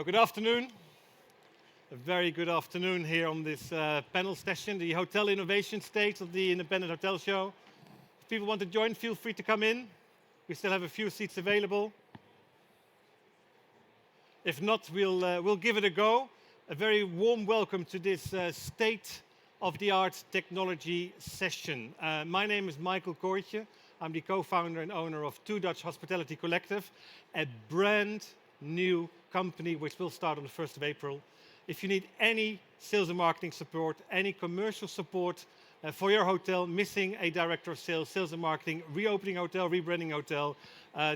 Good afternoon. A very good afternoon here on this panel session, the Hotel Innovation Stage of the Independent Hotel Show. If people want to join, feel free to come in. We still have a few seats available. If not, we'll give it a go. A very warm welcome to this state-of-the-art technology session. My name is Michael Koortje. I'm the co-founder and owner of Two Dutch Hospitality Collective, a brand new company which will start on the 1st of April. If you need any sales and marketing support, any commercial support for your hotel, missing a director of sales, sales and marketing, reopening hotel, rebranding hotel,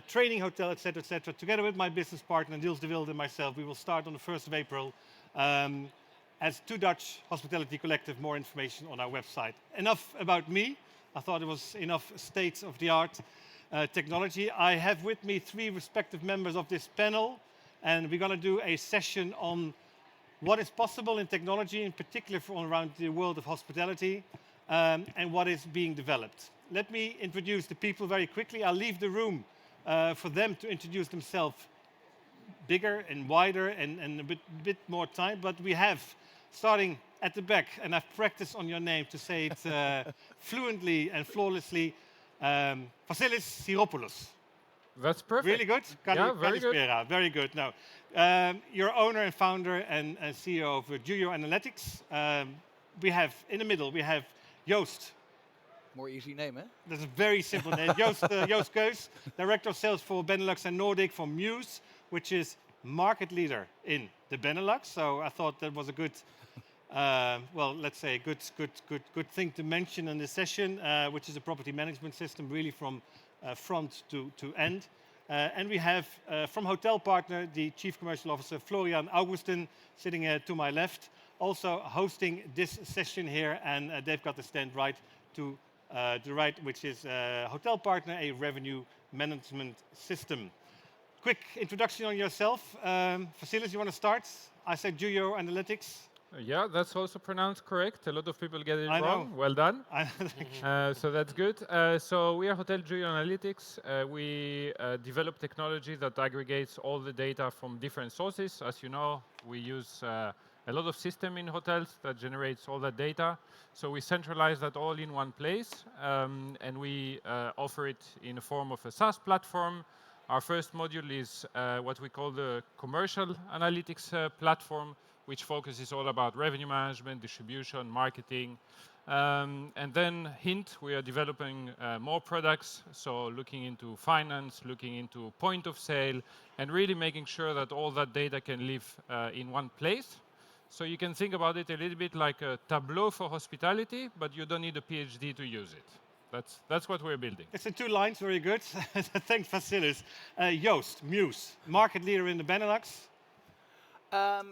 training hotel, etc., together with my business partner, Niels de Wilde, and myself, we will start on the 1st of April as Two Dutch Hospitality Collective. More information on our website. Enough about me. I thought it was enough state-of-the-art technology. I have with me three respective members of this panel, and we're going to do a session on what is possible in technology, in particular from around the world of hospitality, and what is being developed. Let me introduce the people very quickly. I'll leave the room for them to introduce themselves bigger and wider and a bit more time, but we have, starting at the back, and I've practiced on your name to say it fluently and flawlessly, Vasilis Siropoulos. That's perfect. Really good? Yeah, very good. Very good. Now, you're owner and founder and CEO of Juyo Analytics. We have, in the middle, we have Joost. More easy name, eh? That's a very simple name. Joost Keus, Director of Sales for Benelux and Nordic for Muse, which is market leader in the Benelux. So I thought that was a good, well, let's say good thing to mention in this session, which is a property management system, really from front to end. And we have from Hotel Partner, the Chief Commercial Officer, Florian Augustin, sitting to my left, also hosting this session here, and they've got the stand right to the right, which is Hotel Partner, a revenue management system. Quick introduction on yourself. Vasilis, you want to start? I said Juyo Analytics. Yeah, that's also pronounced correct. A lot of people get it I wrong. know. Well done. So that's good. So we are Hotel Juyo Analytics. We develop technology that aggregates all the data from different sources. As you know, we use a lot of system in hotels that generates all that data. So we centralize that all in one place, and we offer it in the form of a SaaS platform. Our first module is what we call the commercial analytics platform, which focuses all about revenue management, distribution, marketing. And then Hint, we are developing more products, so looking into finance, looking into point of sale, and really making sure that all that data can live in one place. So you can think about it a little bit like a Tableau for hospitality, but you don't need a PhD to use it. That's what we're building. It's in 2 lines, very good. Thanks, Vasilis. Joost, Muse, market leader in the Benelux.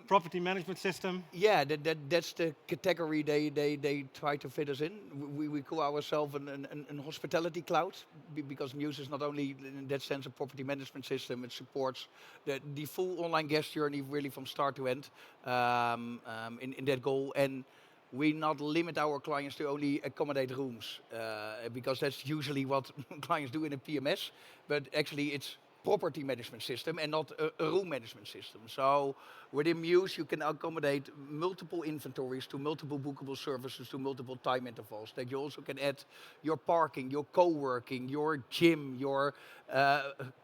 Property management system. Yeah, that's the category they try to fit us in. We call ourselves an hospitality cloud because Muse is not only in that sense a property management system, it supports the full online guest journey really from start to end in that goal. And we not limit our clients to only accommodate rooms because that's usually what clients do in a PMS, but actually it's property management system and not a room management system. So within Muse, you can accommodate multiple inventories to multiple bookable services to multiple time intervals. That you also can add your parking, your co-working, your gym, your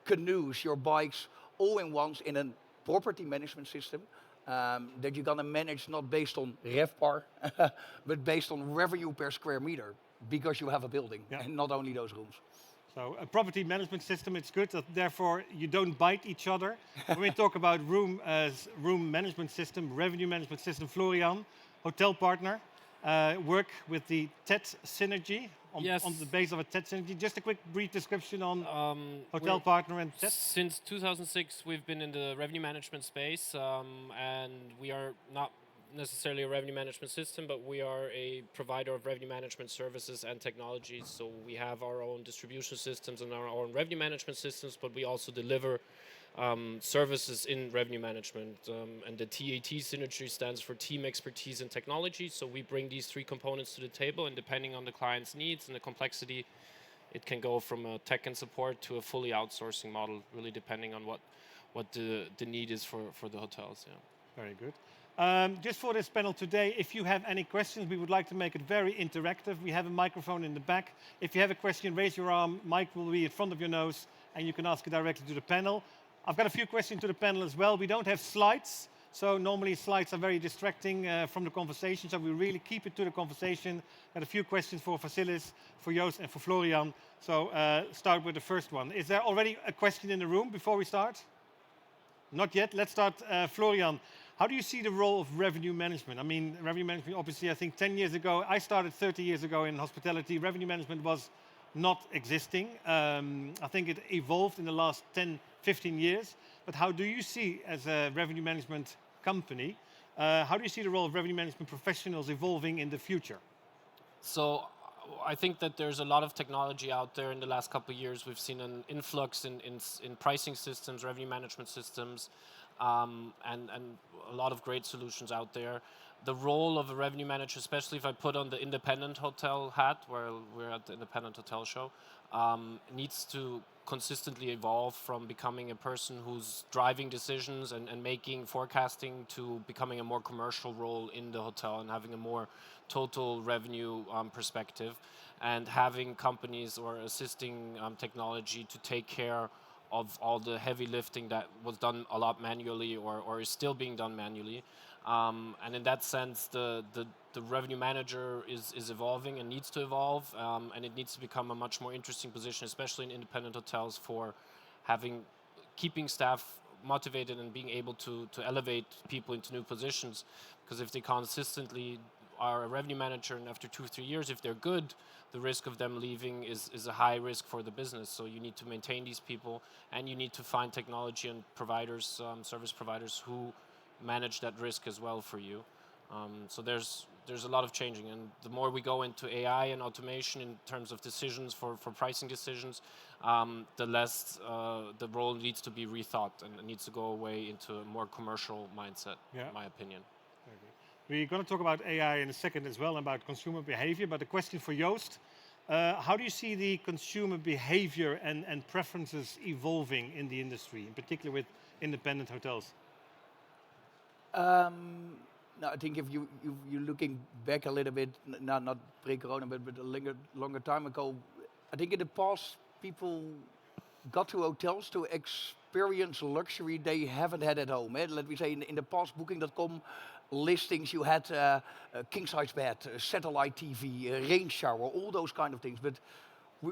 canoes, your bikes, all in once in a property management system that you're gonna manage not based on RevPAR, but based on revenue per square meter because you have a building and not only those rooms. So a property management system, it's good that therefore you don't bite each other. When we talk about room management system, revenue management system, Florian, Hotel Partner, work with the TED synergy on the base of a TED synergy. Just a quick brief description on Hotel Partner and TED. Since 2006, we've been in the revenue management space, and we are not necessarily a revenue management system, but we are a provider of revenue management services and technologies. So we have our own distribution systems and our own revenue management systems, but we also deliver services in revenue management. And the TAT synergy stands for Team Expertise and Technology. So we bring these 3 components to the table, and depending on the client's needs and the complexity, it can go from a tech and support to a fully outsourcing model, really depending on what what the need is for the hotels. Yeah. Very good. Just for this panel today, if you have any questions, we would like to make it very interactive. We have a microphone in the back. If you have a question, raise your arm. Mic will be in front of your nose, and you can ask it directly to the panel. I've got a few questions to the panel as well. We don't have slides, so normally slides are very distracting from the conversation, so we really keep it to the conversation. Got a few questions for Vasilis, for Joost, and for Florian. So start with the first one. Is there already a question in the room before we start? Not yet. Let's start. Florian, how do you see the role of revenue management? I mean, revenue management, obviously, I think 10 years ago, I started 30 years ago in hospitality. Revenue management was not existing. I think it evolved in the last 10, 15 years. But how do you see, as a revenue management company, how do you see the role of revenue management professionals evolving in the future? So I think that there's a lot of technology out there in the last couple of years. We've seen an influx in pricing systems, revenue management systems, and a lot of great solutions out there. The role of a revenue manager, especially if I put on the independent hotel hat, where we're at the independent hotel show, needs to consistently evolve from becoming a person who's driving decisions and making forecasting to becoming a more commercial role in the hotel and having a more total revenue perspective, and having companies or assisting technology to take care of all the heavy lifting that was done a lot manually or is still being done manually. And in that sense, the revenue manager is evolving and needs to evolve, and it needs to become a much more interesting position, especially in independent hotels, for keeping staff motivated and being able to elevate people into new positions. Because if they consistently are a revenue manager and after 2 or 3 years, if they're good, the risk of them leaving is a high risk for the business. So you need to maintain these people, and you need to find technology and providers, service providers, who manage that risk as well for you. So there's a lot of changing, and the more we go into AI and automation in terms of decisions for pricing decisions, the less the role needs to be rethought and it needs to go away into a more commercial mindset, in my opinion. We're going to talk about AI in a second as well, about consumer behavior, but a question for Joost. How do you see the consumer behavior and preferences evolving in the industry, in particular with independent hotels? No, I think if you're looking back a little bit, not pre-corona, but a longer time ago, I think in the past people got to hotels to experience luxury they haven't had at home. Let me say, in the past, Booking.com listings, you had a king-size bed, a satellite TV, a rain shower, all those kind of things. But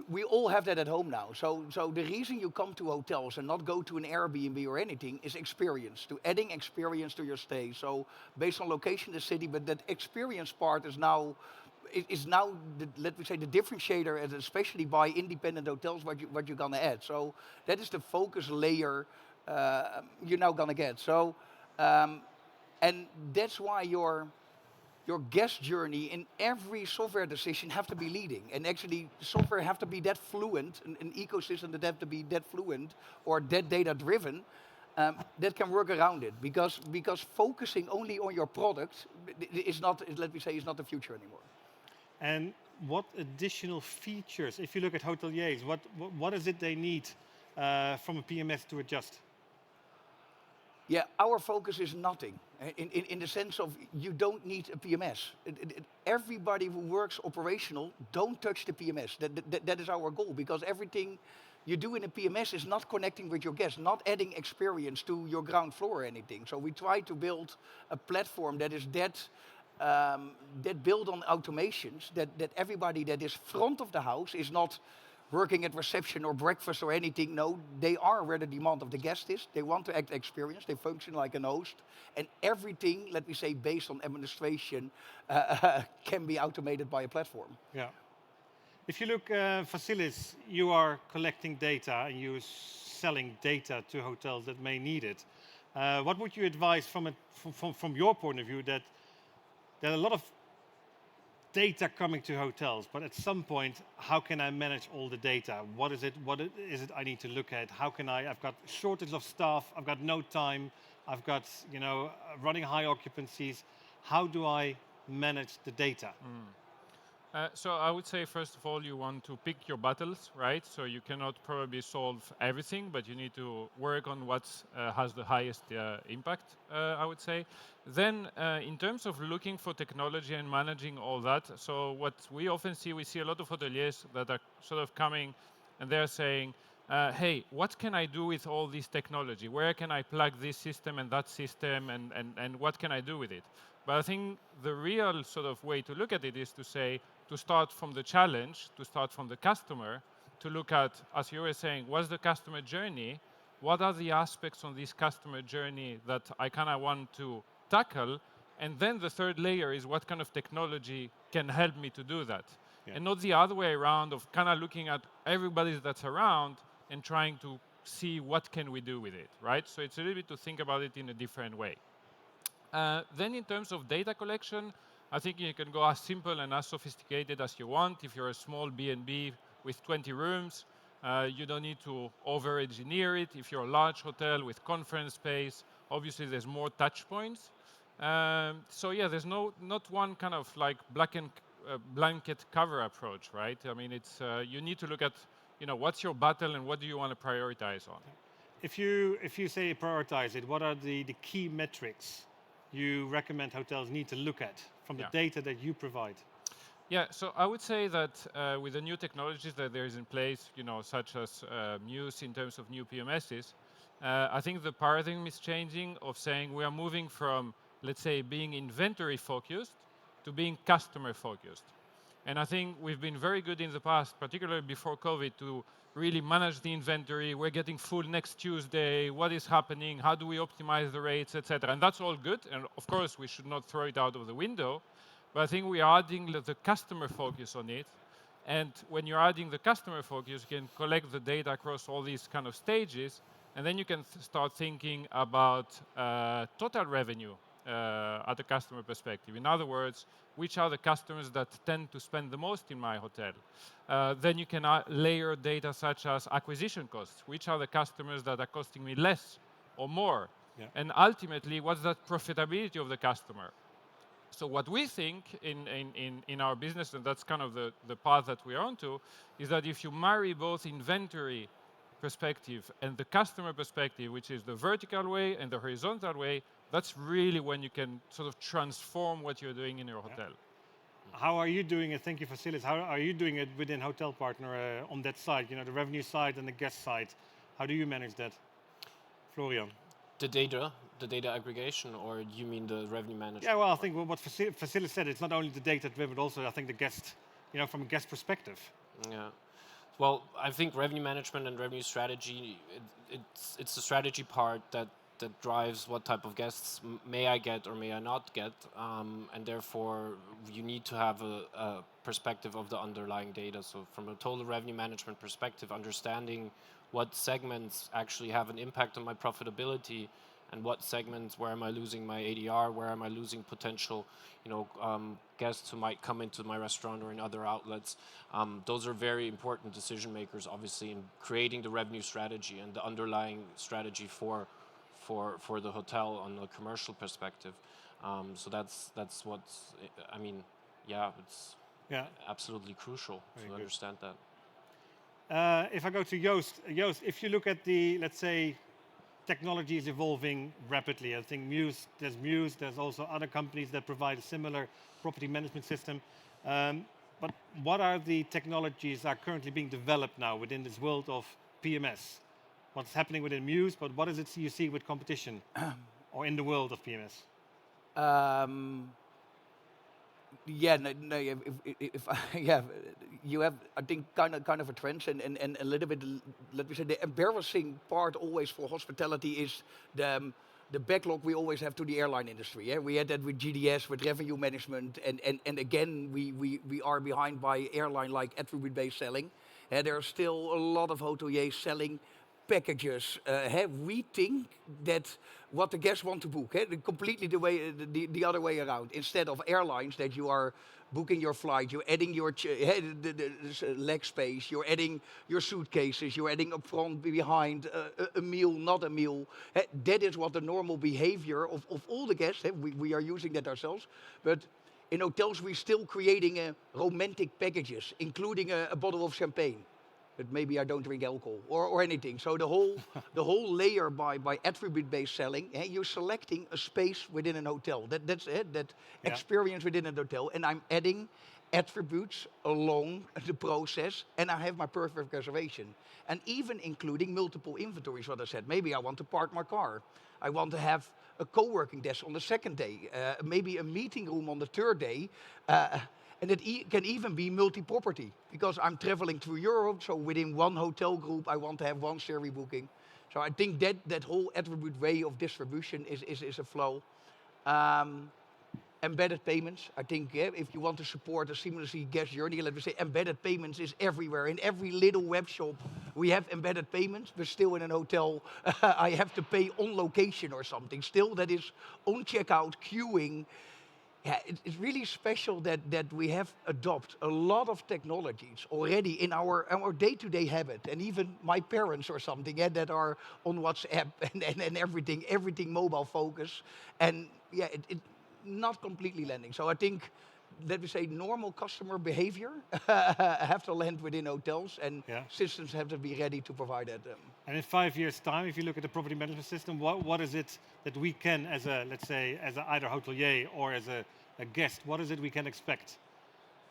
we all have that at home now. So the reason you come to hotels and not go to an Airbnb or anything is experience, to adding experience to your stay. So based on location, the city, but that experience part is now, let me say, the differentiator, and especially by independent hotels, what you're gonna add. So that is the focus layer you're now gonna get. So and that's why your guest journey in every software decision have to be leading. And actually, software have to be that fluent, an ecosystem that have to be that fluent or that data driven, that can work around it. Because focusing only on your product is not, let me say, is not the future anymore. And what additional features, if you look at hoteliers, what is it they need from a PMS to adjust? Yeah, our focus is nothing. In the sense of, you don't need a PMS. Everybody who works operational, don't touch the PMS. That is our goal, because everything you do in a PMS is not connecting with your guests, not adding experience to your ground floor or anything. So we try to build a platform that is that built on automations, that everybody that is front of the house is not working at reception or breakfast or anything. No, they are where the demand of the guest is. They want to act experience. They function like an host. And everything, let me say, based on administration, can be automated by a platform. Yeah. If you look, Vasilis, you are collecting data and you're selling data to hotels that may need it. What would you advise from your point of view, that there are a lot of data coming to hotels, but at some point, how can I manage all the data? What is it I need to look at? How can I've got shortage of staff, I've got no time, I've got, running high occupancies. How do I manage the data? So I would say, first of all, you want to pick your battles, right? So you cannot probably solve everything, but you need to work on what has the highest impact, I would say. Then, in terms of looking for technology and managing all that, so what we often see, we see a lot of hoteliers that are sort of coming and they're saying, hey, what can I do with all this technology? Where can I plug this system and that system, and what can I do with it? But I think the real sort of way to look at it is to say, to start from the challenge, to start from the customer, to look at, as you were saying, what's the customer journey? What are the aspects on this customer journey that I kind of want to tackle? And then the third layer is what kind of technology can help me to do that? Yeah. And not the other way around of kind of looking at everybody that's around and trying to see what can we do with it, right? So it's a little bit to think about it in a different way. Then in terms of data collection, I think you can go as simple and as sophisticated as you want. If you're a small B&B with 20 rooms, you don't need to over-engineer it. If you're a large hotel with conference space, obviously there's more touch points. So yeah, there's not one kind of like blanket cover approach, right? I mean, it's you need to look at, what's your battle and what do you want to prioritize on? If you say prioritize it, what are the key metrics you recommend hotels need to look at from the data that you provide? Yeah, so I would say that with the new technologies that there is in place, such as Muse in terms of new PMSs, I think the paradigm is changing of saying we are moving from, let's say, being inventory focused to being customer focused. And I think we've been very good in the past, particularly before COVID, to really manage the inventory. We're getting full next Tuesday. What is happening? How do we optimize the rates, etc.? And that's all good. And of course, we should not throw it out of the window. But I think we are adding the customer focus on it. And when you're adding the customer focus, you can collect the data across all these kind of stages. And then you can start thinking about total revenue at a customer perspective. In other words, which are the customers that tend to spend the most in my hotel? Then you can layer data such as acquisition costs. Which are the customers that are costing me less or more? Yeah. And ultimately, what's that profitability of the customer? So what we think in our business, and that's kind of the path that we're onto, is that if you marry both inventory perspective and the customer perspective, which is the vertical way and the horizontal way, that's really when you can sort of transform what you're doing in your hotel. How are you doing it? Thank you, Vasilis. How are you doing it within Hotel Partner on that side? The revenue side and the guest side. How do you manage that, Florian? The data aggregation, or you mean the revenue management? Yeah, well, I think what Vasilis said, it's not only the data driven, but also I think the guest, from a guest perspective. Yeah. Well, I think revenue management and revenue strategy, it's the strategy part that drives what type of guests may I get or may I not get, and therefore you need to have a perspective of the underlying data. So from a total revenue management perspective, understanding what segments actually have an impact on my profitability, and what segments, where am I losing my ADR, where am I losing potential, guests who might come into my restaurant or in other outlets. Those are very important decision makers, obviously, in creating the revenue strategy and the underlying strategy for the hotel on the commercial perspective. So that's what's, it's absolutely crucial to understand that. If I go to Joost, if you look at the, let's say, technology is evolving rapidly. I think there's also other companies that provide a similar property management system. But what are the technologies that are currently being developed now within this world of PMS? What's happening within Muse, but what is it you see with competition or in the world of PMS? You have, I think, kind of a trend and a little bit, let me say, the embarrassing part always for hospitality is the backlog we always have to the airline industry. Yeah? We had that with GDS, with revenue management, and again, we are behind by airline like attribute-based selling. There are still a lot of hoteliers selling packages. We think that what the guests want to book, completely the other way around. Instead of airlines that you are booking your flight, you're adding your the leg space, you're adding your suitcases, you're adding up front, behind, a meal, not a meal. That is what the normal behavior of all the guests, we are using that ourselves. But In hotels, we're still creating romantic packages, including a bottle of champagne. But maybe I don't drink alcohol or anything. So the whole layer by attribute-based selling, you're selecting a space within an hotel. That's it. That Yeah. experience within an hotel, and I'm adding attributes along the process, and I have my perfect reservation, and even including multiple inventories. What I said, maybe I want to park my car. I want to have a co-working desk on the second day, maybe a meeting room on the third day. And it can even be multi-property because I'm traveling through Europe. So within one hotel group, I want to have one Sherry booking. So I think that whole attribute way of distribution is a flow. Embedded payments, I think if you want to support a seamlessly guest journey, let me say embedded payments is everywhere. In every little web shop, we have embedded payments, but still in an hotel, I have to pay on location or something. Still, that is on checkout, queuing. Yeah, it's really special that we have adopted a lot of technologies already in our day-to-day habit, and even my parents or something that are on WhatsApp and everything mobile focus, and yeah, it not completely landing. So I think, let me say, normal customer behavior have to land within hotels, and Yeah. systems have to be ready to provide that. And in 5 years' time, if you look at the property management system, what is it that we can, as a, let's say, as either hotelier or as a guest, what is it we can expect?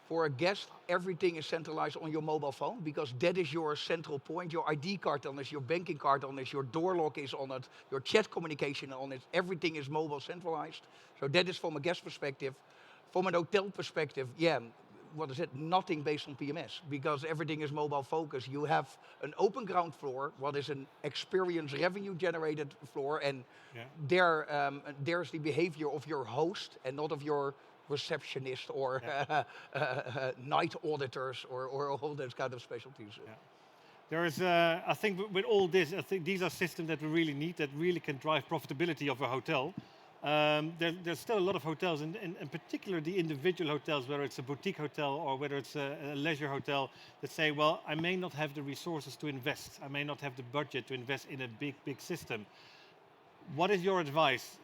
For a guest, everything is centralized on your mobile phone because that is your central point. Your ID card on it, your banking card on it, your door lock is on it, your chat communication on it. Everything is mobile centralized. So that is from a guest perspective. From an hotel perspective, yeah, what is it? Nothing based on PMS because everything is mobile focused. You have an open ground floor, what is an experience revenue generated floor, and Yeah. there's the behavior of your host and not of your receptionist or night auditors or all those kind of specialties. Yeah. There is, I think, with all this, I think these are systems that we really need that really can drive profitability of a hotel. There's still a lot of hotels, and in particular the individual hotels, whether it's a boutique hotel or whether it's a leisure hotel, that say, well, I may not have the resources to invest. I may not have the budget to invest in a big system. What is your advice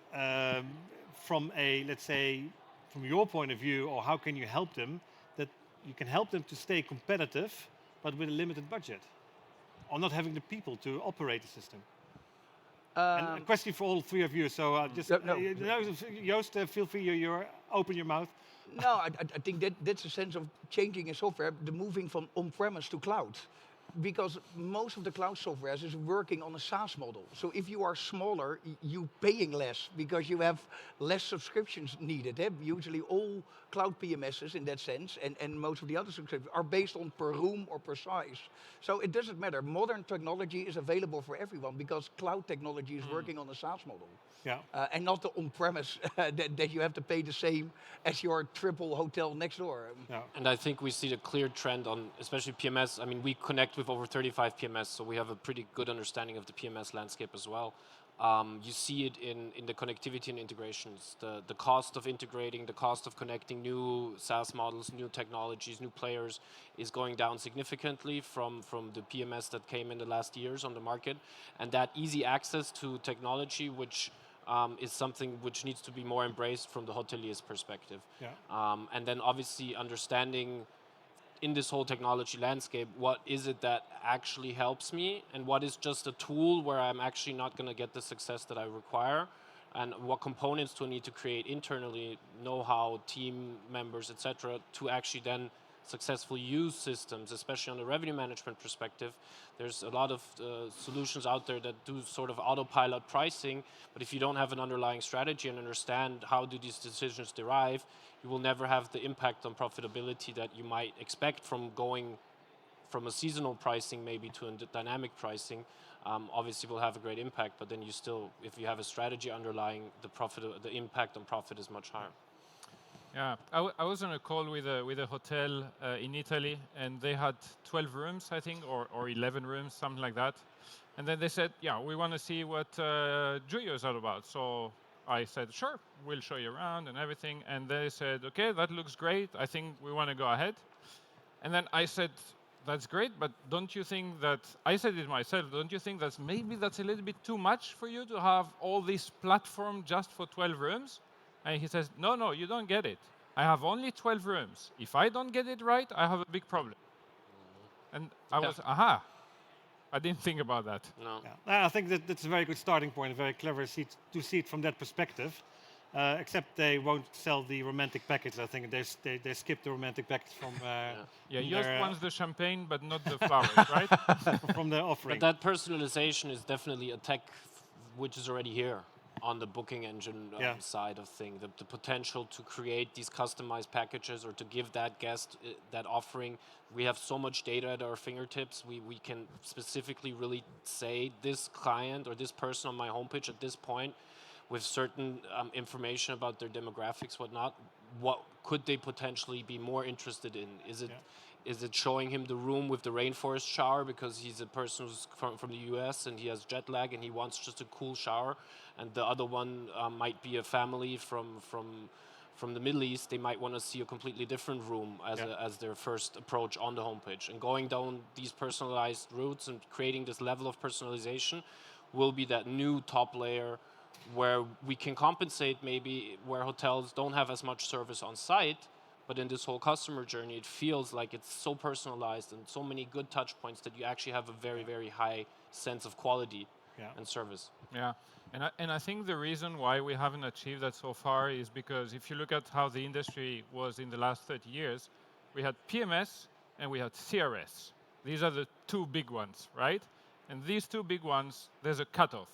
from a, let's say, from your point of view, or how can you help them that you can help them to stay competitive, but with a limited budget, or not having the people to operate the system? And a question for all three of you. So just, No. Joost, feel free. You open your mouth. No, I think that's a sense of changing in software, the moving from on-premise to cloud. Because most of the cloud software is working on a SaaS model. So if you are smaller, you paying less because you have less subscriptions needed. Usually all cloud PMSs in that sense, and most of the other subscriptions are based on per room or per size. So it doesn't matter. Modern technology is available for everyone because cloud technology is working on a SaaS model. Yeah. And not the on-premise that you have to pay the same as your triple hotel next door. Yeah. And I think we see the clear trend on, especially PMS. I mean, we connect with over 35 PMS, so we have a pretty good understanding of the PMS landscape as well. You see it in the connectivity and integrations. The cost of integrating, the cost of connecting new SaaS models, new technologies, new players is going down significantly from the PMS that came in the last years on the market. And that easy access to technology, which is something which needs to be more embraced from the hotelier's perspective. Yeah. And then obviously understanding in this whole technology landscape, what is it that actually helps me and what is just a tool where I'm actually not going to get the success that I require, and what components do I need to create internally, know-how, team members, etc., to actually then successfully use systems, especially on the revenue management perspective. There's a lot of solutions out there that do sort of autopilot pricing, but if you don't have an underlying strategy and understand how do these decisions derive, you will never have the impact on profitability that you might expect from going from a seasonal pricing maybe to a dynamic pricing. Obviously will have a great impact, but then you still, if you have a strategy underlying the impact on profit is much higher. Yeah, I was on a call with a hotel in Italy, and they had 12 rooms, I think, or 11 rooms, something like that. And then they said, yeah, we want to see what Juyo is all about. So I said, sure, we'll show you around and everything. And they said, okay, that looks great. I think we want to go ahead. And then I said, that's great, but don't you think that, I said it myself, don't you think that maybe that's a little bit too much for you to have all this platform just for 12 rooms? And he says, no, you don't get it. I have only 12 rooms. If I don't get it right, I have a big problem. And I was, aha, I didn't think about that. No. Yeah. I think that's a very good starting point, a very clever to see it from that perspective. Except they won't sell the romantic package. I think they skipped the romantic package from Yeah, from Joost their, wants the champagne, but not the flowers, right? from their offering. But that personalization is definitely a tech which is already here on the booking engine Yeah. side of thing. The potential to create these customized packages or to give that guest that offering. We have so much data at our fingertips. We can specifically really say this client or this person on my homepage at this point with certain information about their demographics, whatnot, what could they potentially be more interested in? Is it showing him the room with the rainforest shower because he's a person who's from the US and he has jet lag and he wants just a cool shower, and the other one might be a family from the Middle East. They might want to see a completely different room as their first approach on the homepage. And going down these personalized routes and creating this level of personalization will be that new top layer where we can compensate maybe where hotels don't have as much service on site, but in this whole customer journey, it feels like it's so personalized and so many good touch points that you actually have a very, very high sense of quality and service. Yeah, and I think the reason why we haven't achieved that so far is because if you look at how the industry was in the last 30 years, we had PMS and we had CRS. These are the two big ones, right? And these two big ones, there's a cutoff.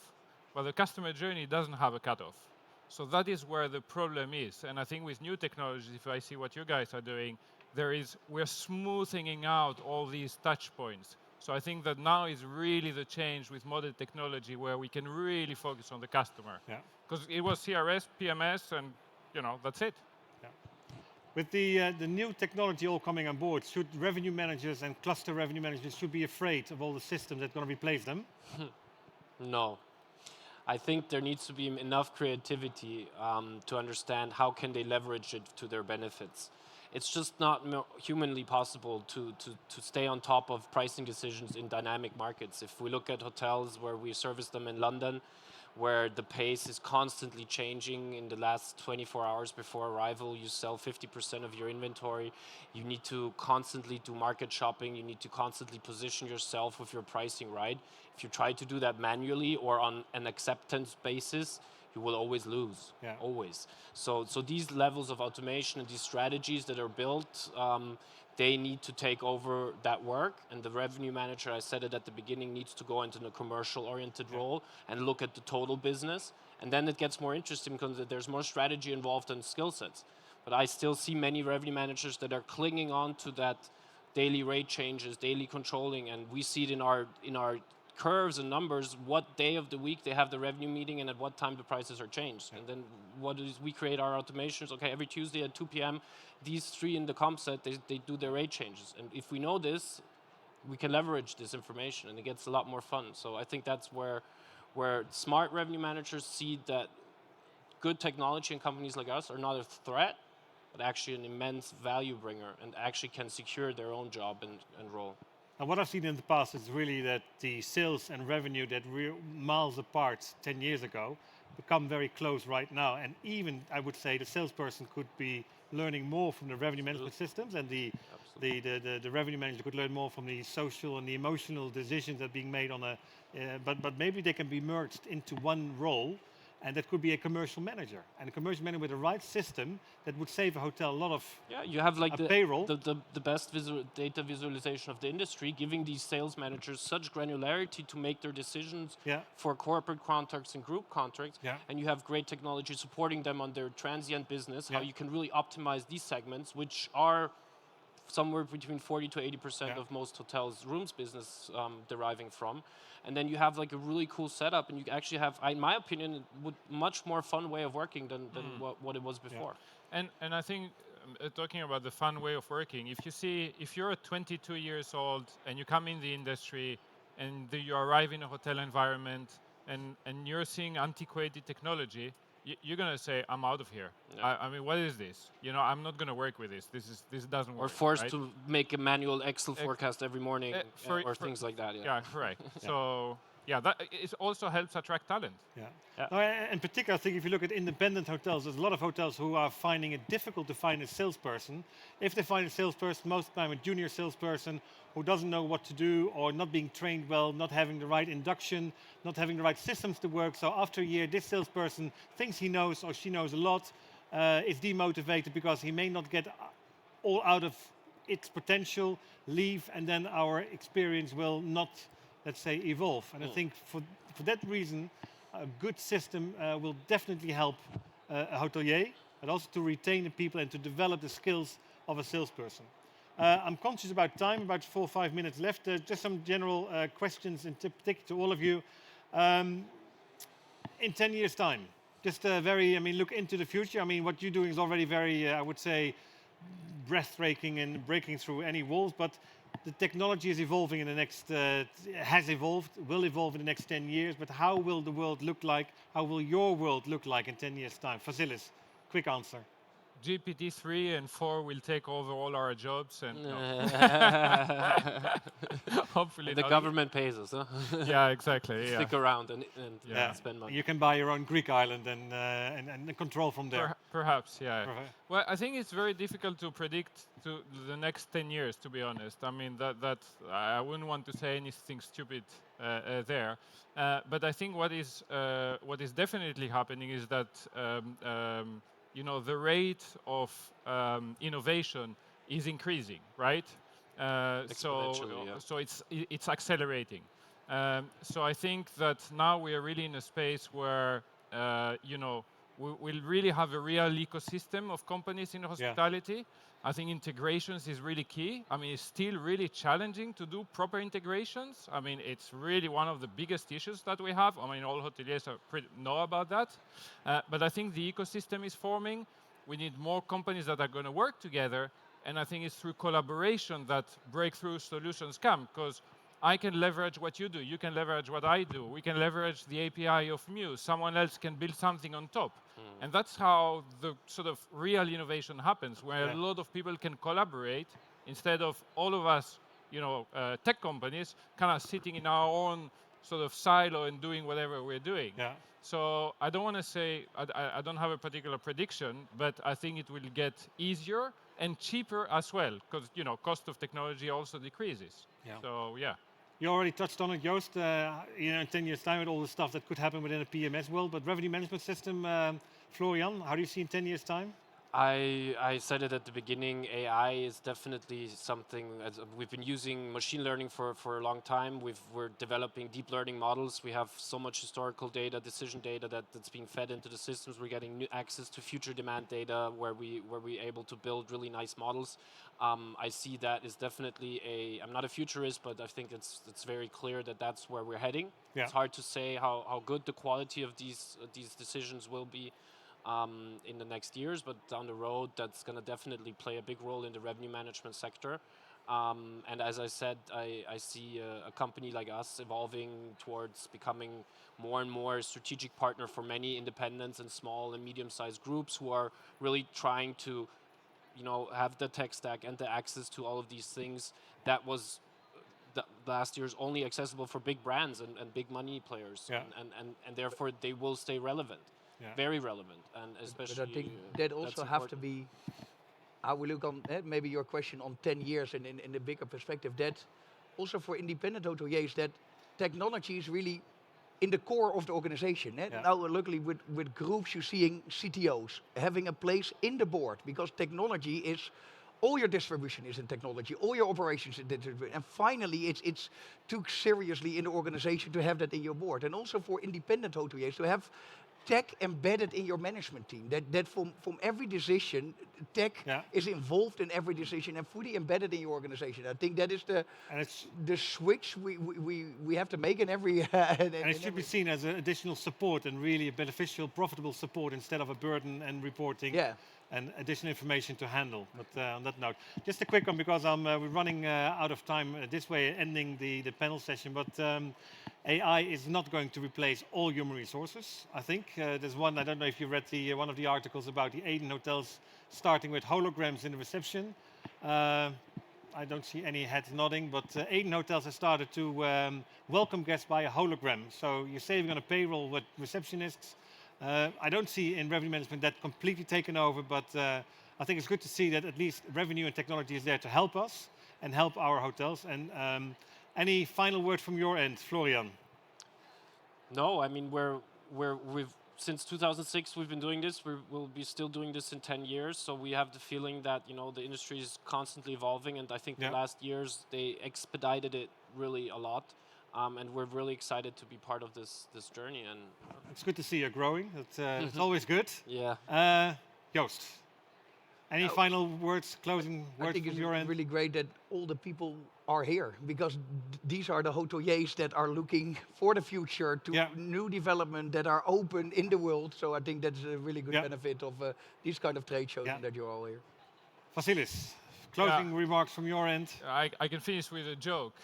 But the customer journey doesn't have a cutoff. So that is where the problem is. And I think with new technologies, if I see what you guys are doing, we're smoothing out all these touch points. So I think that now is really the change with modern technology where we can really focus on the customer. Yeah. Because it was CRS, PMS, and that's it. With the new technology all coming on board, should revenue managers and cluster revenue managers should be afraid of all the systems that are going to replace them? No. I think there needs to be enough creativity to understand how can they leverage it to their benefits. It's just not humanly possible to stay on top of pricing decisions in dynamic markets. If we look at hotels where we service them in London, where the pace is constantly changing in the last 24 hours before arrival, you sell 50% of your inventory. You need to constantly do market shopping. You need to constantly position yourself with your pricing right. If you try to do that manually or on an acceptance basis, you will always lose, always. So these levels of automation and these strategies that are built, they need to take over that work, and the revenue manager, I said it at the beginning, needs to go into a commercial-oriented role and look at the total business, and then it gets more interesting because there's more strategy involved and skill sets. But I still see many revenue managers that are clinging on to that daily rate changes, daily controlling, and we see it in our curves and numbers, what day of the week they have the revenue meeting and at what time the prices are changed. And then we create our automations, okay, every Tuesday at 2 p.m., these three in the comp set, they do their rate changes. And if we know this, we can leverage this information and it gets a lot more fun. So I think that's where smart revenue managers see that good technology and companies like us are not a threat, but actually an immense value bringer and actually can secure their own job and role. And what I've seen in the past is really that the sales and revenue that were miles apart 10 years ago become very close right now. And even, I would say, the salesperson could be learning more from the revenue management systems, and the revenue manager could learn more from the social and the emotional decisions that are being made on a, but maybe they can be merged into one role, and that could be a commercial manager. And a commercial manager with the right system that would save a hotel a lot of you have like payroll. The best data visualization of the industry, giving these sales managers such granularity to make their decisions for corporate contracts and group contracts. And you have great technology supporting them on their transient business, how you can really optimize these segments, which are somewhere between 40 to 80% of most hotels' rooms business deriving from. And then you have like a really cool setup, and you actually have, in my opinion, much more fun way of working than what it was before. And I think talking about the fun way of working, if you're 22 years old and you come in the industry and you arrive in a hotel environment and you're seeing antiquated technology, you're gonna say, "I'm out of here." I mean, what is this? I'm not gonna work with this. This doesn't work. Or forced to make a manual Excel forecast every morning, or things like that. Yeah, correct. So yeah, that it also helps attract talent. Yeah. Yeah. No, in particular, I think if you look at independent hotels, there's a lot of hotels who are finding it difficult to find a salesperson. If they find a salesperson, most of the time a junior salesperson who doesn't know what to do or not being trained well, not having the right induction, not having the right systems to work. So after a year, this salesperson thinks he knows or she knows a lot, is demotivated because he may not get all out of its potential, leave, and then our experience will not, let's say, evolve. And I think for that reason, a good system will definitely help a hotelier, but also to retain the people and to develop the skills of a salesperson. I'm conscious about time, about 4 or 5 minutes left. Just some general questions in particular to all of you. In 10 years' time, just look into the future. I mean, what you're doing is already very, I would say, breathtaking and breaking through any walls, but the technology is evolving in the next, has evolved, will evolve in the next 10 years, but how will the world look like? How will your world look like in 10 years' time? Vasilis, quick answer. GPT-3 and 4 will take over all our jobs, and hopefully The not. government pays us, huh? Yeah, exactly. Yeah. Stick around and Yeah. spend money. You can buy your own Greek island and control from there. Perhaps, yeah. Perhaps. Well, I think it's very difficult to predict to the next 10 years, to be honest. I mean, that I wouldn't want to say anything stupid there. But I think what is definitely happening is that the rate of innovation is increasing, right? Exponentially, yeah. So it's accelerating. So I think that now we are really in a space where we'll really have a real ecosystem of companies in hospitality. I think integrations is really key. I mean, it's still really challenging to do proper integrations. I mean, it's really one of the biggest issues that we have. I mean, all hoteliers know about that. But I think the ecosystem is forming. We need more companies that are going to work together. And I think it's through collaboration that breakthrough solutions come, because I can leverage what you do, you can leverage what I do, we can leverage the API of Muse, someone else can build something on top. And that's how the sort of real innovation happens, where a lot of people can collaborate instead of all of us, tech companies, kind of sitting in our own sort of silo and doing whatever we're doing. Yeah. So I don't want to say, I don't have a particular prediction, but I think it will get easier and cheaper as well, because cost of technology also decreases. Yeah. So yeah. You already touched on it, Joost. In 10 years' time, with all the stuff that could happen within a PMS world, but revenue management system, Florian, how do you see in 10 years' time? I said it at the beginning, AI is definitely something, we've been using machine learning for a long time. We're developing deep learning models. We have so much historical data, decision data that's being fed into the systems. We're getting new access to future demand data where we're able to build really nice models. I see that is definitely I'm not a futurist, but I think it's very clear that that's where we're heading. Yeah. It's hard to say how good the quality of these decisions will be in the next years, but down the road, that's going to definitely play a big role in the revenue management sector. And as I said, I see a company like us evolving towards becoming more and more a strategic partner for many independents and small and medium-sized groups who are really trying to, have the tech stack and the access to all of these things that was last year's only accessible for big brands and big money players. Yeah. And therefore they will stay relevant. Yeah. Very relevant, and especially. But I think that also have to be how we look on maybe your question on 10 years and in the bigger perspective. That also for independent hoteliers, that technology is really in the core of the organization. Yeah. Now, luckily, with groups, you're seeing CTOs having a place in the board, because technology is. All your distribution is in technology, all your operations in distribution. And finally, it's took seriously in the organization to have that in your board. And also for independent hoteliers to have tech embedded in your management team. That from every decision, tech is involved in every decision and fully embedded in your organization. I think that is the switch we have to make in every. And it should be seen as an additional support and really a beneficial, profitable support instead of a burden and reporting. And additional information to handle. But on that note, just a quick one, because we're running out of time this way, ending the panel session. But AI is not going to replace all human resources. I think there's one. I don't know if you read one of the articles about the Aden hotels starting with holograms in the reception. I don't see any heads nodding, but Aiden Hotels has started to welcome guests by a hologram. So you're saving on a payroll with receptionists. I don't see in revenue management that completely taken over, but I think it's good to see that at least revenue and technology is there to help us and help our hotels. And any final word from your end, Florian? No, I mean we've since 2006 we've been doing this. We'll be still doing this in 10 years. So we have the feeling that the industry is constantly evolving, and I think Yeah. the last years they expedited it really a lot. And we're really excited to be part of this journey. And It's good to see you're growing. It's always good. yeah, Joost, any final words, closing I words think from it's your end? really great that all the people are here, because these are the hoteliers that are looking for the future, to Yeah. new development, that are open in the world. So I think that's a really good Yeah. benefit of these kind of trade shows, Yeah. that you're all here. Vasilis, closing remarks from your end. I can finish with a joke.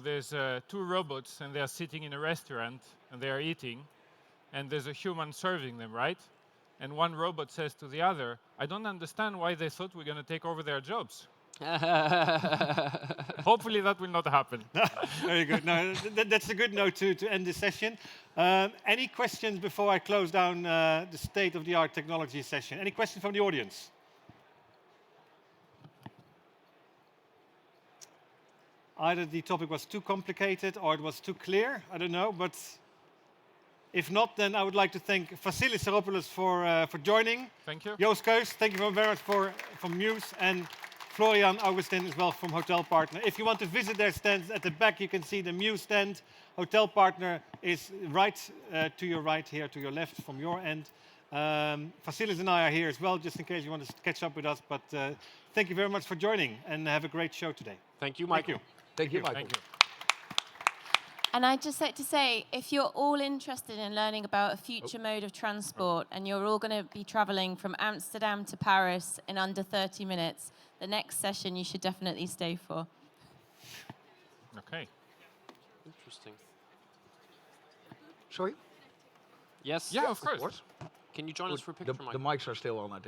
There's 2 robots and they're sitting in a restaurant and they are eating, and there's a human serving them, right? And one robot says to the other, I don't understand why they thought we're going to take over their jobs. Hopefully that will not happen. Very good. No, that's a good note to end this session. Any questions before I close down the state-of-the-art technology session? Any questions from the audience? Either the topic was too complicated or it was too clear. I don't know, but if not, then I would like to thank Vasilis Saropoulos for joining. Thank you. Joost Keus, thank you very much from Muse, and Florian Augustin as well from Hotel Partner. If you want to visit their stands at the back, you can see the Muse stand. Hotel Partner is right to your right here, to your left from your end. Vasilis and I are here as well, just in case you want to catch up with us. But thank you very much for joining, and have a great show today. thank you, Thank Michael. you. Thank you, Michael. Thank you. And I'd just like to say, if you're all interested in learning about a future mode of transport, and you're all going to be traveling from Amsterdam to Paris in under 30 minutes, the next session you should definitely stay for. Okay. Interesting. Sorry? Yes. Yeah, of course. Can you join us for a The, picture, Michael? the mics are still on, I think.